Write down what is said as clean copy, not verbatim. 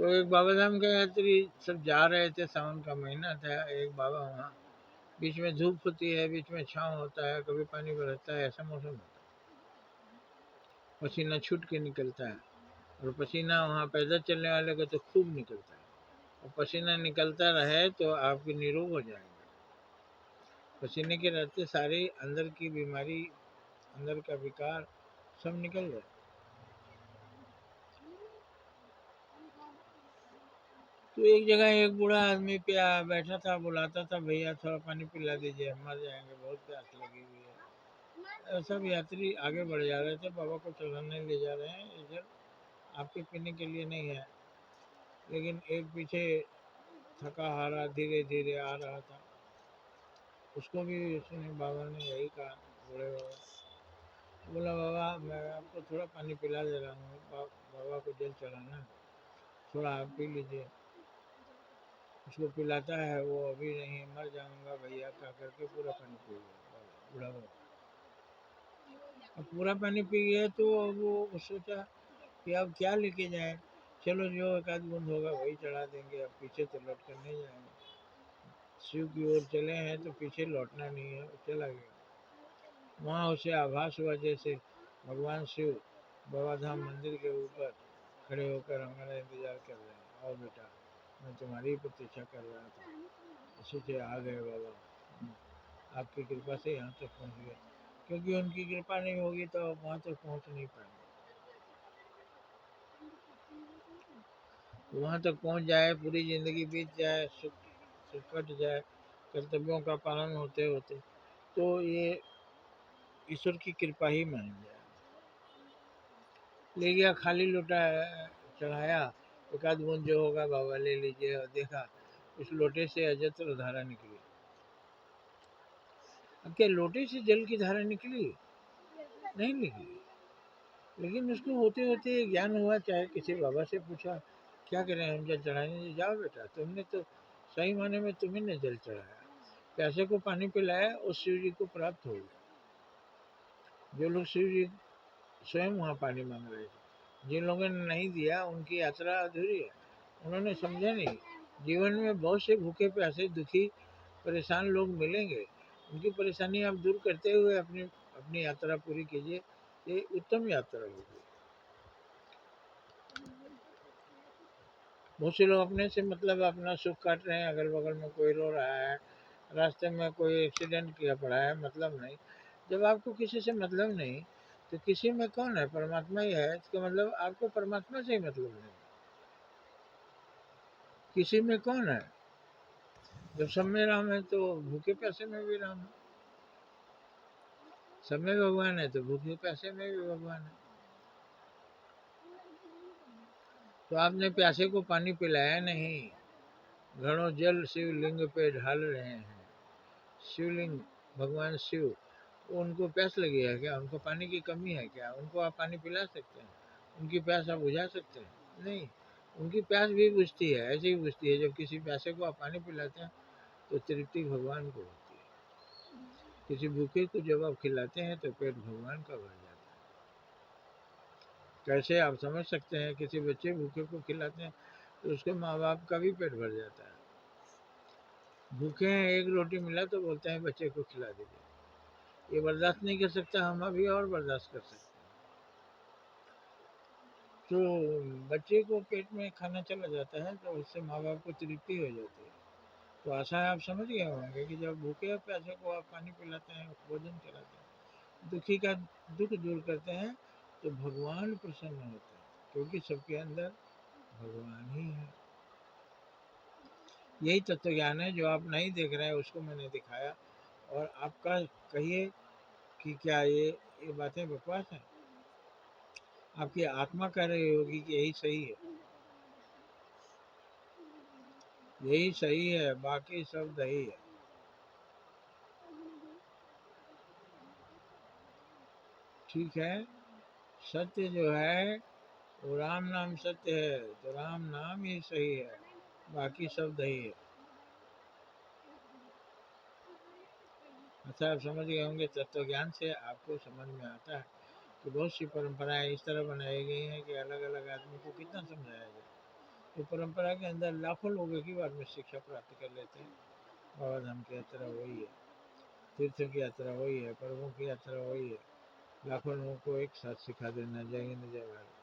तो एक बाबा धाम के यात्री सब जा रहे थे, सावन का महीना था। एक बाबा वहाँ, बीच में धूप होती है, बीच में छाँव होता है, कभी पानी बरसता है, ऐसा मौसम होता है। पसीना छूट के निकलता है, और पसीना वहाँ पैदल चलने वाले को तो खूब निकलता है। और पसीना निकलता रहे तो आपकी निरोग हो जाएंगे। पसीने के रहते सारी अंदर की बीमारी, अंदर का विकार सब निकल जाए। तो एक जगह एक बूढ़ा आदमी प्या बैठा था, बुलाता था, भैया थोड़ा पानी पिला दीजिए, हम मर जाएंगे, बहुत प्यास लगी हुई है। सब यात्री आगे बढ़ जा रहे थे, बाबा को चढ़ाने ले जा रहे हैं, इधर आपके पीने के लिए नहीं है। लेकिन एक पीछे थका हारा धीरे धीरे आ रहा था, उसको भी उसने बाबा ने यही कहा, बूढ़े बाबा बोला, बाबा मैं आपको थोड़ा पानी पिला दे रहा हूँ, बाबा को जल चढ़ाना है, थोड़ा आप पी लीजिए। उसको पिलाता है, वो अभी नहीं, मर जाऊंगा भैया क्या करके पूरा पानी पी गया बूढ़ा बाबा। अब पूरा पानी पी गया तो वो सोचा कि अब क्या लेके जाए, चलो जो एक आध बूंद होगा वही चढ़ा देंगे, अब पीछे तो लौट कर नहीं जाएंगे। शिव की ओर चले हैं तो पीछे लौटना नहीं है, चला गया। वहाँ उसे आभास हुआ जैसे भगवान शिव बाबा धाम मंदिर के ऊपर खड़े होकर हमारा इंतजार कर रहे हैं, आओ बेटा मैं तुम्हारी प्रतीक्षा कर रहा था, इसी से आ गए बाबा, आपकी कृपा से यहाँ तक पहुँच गए। क्योंकि उनकी कृपा नहीं होगी तो आप वहाँ तक पहुँच नहीं पाएंगे। वहाँ तक पहुँच जाए, पूरी ज़िंदगी बीत जाए, सुख से कट जाए, कर्तव्यों का पालन होते होते, तो ये ईश्वर की कृपा ही मान जाए। ले गया, खाली लोटा चढ़ाया, एक आध बूंद जो होगा बाबा ले लीजिए, और देखा उस लोटे से अजस्त्र धारा निकली। अब क्या लोटे से जल की धारा निकली? नहीं निकली। लेकिन उसको होते होते ज्ञान हुआ, चाहे किसी बाबा से पूछा, क्या करें हम जल चढ़ाने? जाओ बेटा, तुमने तो सही माने में तुम्ही ने जल चढ़ाया, प्यासे को पानी पिलाया और शिव जी को प्राप्त हो गया। जो लोग शिव जी स्वयं वहाँ पानी मांग रहे थे, जिन लोगों ने नहीं दिया उनकी यात्रा अधूरी है। उन्होंने समझा नहीं, जीवन में बहुत से भूखे प्यासे दुखी परेशान लोग मिलेंगे, उनकी परेशानी आप दूर करते हुए अपनी अपनी यात्रा पूरी कीजिए, ये उत्तम यात्रा होगी। बहुत से लोग अपने से मतलब अपना सुख काट रहे हैं, अगल बगल में कोई रो रहा है, रास्ते में कोई एक्सीडेंट किया पड़ा है, मतलब नहीं। जब आपको किसी से मतलब नहीं तो किसी में कौन है? परमात्मा ही है, इसका मतलब आपको परमात्मा से ही मतलब नहीं, किसी में कौन है? जब सब में राम है तो भूखे प्यासे में भी राम है, सब में भगवान है तो भूखे प्यासे में भी भगवान है। तो आपने प्यासे को पानी पिलाया नहीं, घड़ों जल शिवलिंग पे ढाल रहे हैं। शिवलिंग भगवान शिव, उनको प्यास लगी है क्या? उनको पानी की कमी है क्या? उनको आप पानी पिला सकते हैं? उनकी प्यास आप बुझा सकते हैं? नहीं, उनकी प्यास भी बुझती है, ऐसे ही बुझती है। जब किसी प्यासे को आप पानी पिलाते हैं तो तृप्ति भगवान को होती है। किसी भूखे को जब आप खिलाते हैं तो पेट भगवान का भर जाता है। कैसे आप समझ सकते हैं, किसी बच्चे भूखे को खिलाते हैं तो उसके माँ बाप का भी पेट भर जाता है। भूखे हैं, एक रोटी मिला तो बोलते हैं बच्चे को खिला दीजिए। ये बर्दाश्त नहीं कर सकता, हम अभी और बर्दाश्त कर सकते हैं। तो बच्चे को पेट में खाना चला जाता है तो उससे माँ बाप को तृप्ति हो जाती है। तो आशा है आप समझ गए होंगे कि जब भूखे और प्यासे को आप पानी पिलाते हैं, भोजन कराते हैं, दुखी का दुख दूर करते हैं, तो भगवान प्रसन्न होते हैं, क्योंकि सबके अंदर भगवान ही है। यही तत्व ज्ञान है जो आप नहीं देख रहे हैं, उसको मैंने दिखाया। और आपका कहिए कि क्या ये बातें बकवास हैं? आपकी आत्मा कह रही होगी कि यही सही है, यही सही है, बाकी सब दही है। ठीक है, सत्य जो है वो राम नाम सत्य है, तो राम नाम ही सही है, बाकी सब दही है। अच्छा, आप समझ गए होंगे, तत्व ज्ञान से आपको समझ में आता है कि बहुत सी परंपराएं इस तरह बनाई गई हैं कि अलग अलग आदमी को कितना समझाया जाए। तो परंपरा के अंदर लाखों लोग एक ही बार में शिक्षा प्राप्त कर लेते हैं। बाबा धाम की यात्रा वही है, तीर्थों की यात्रा वही है, प्रभुओं की यात्रा वही है, लाखों लोगों को एक साथ सिखा देना। जय हिंद, जय भारत।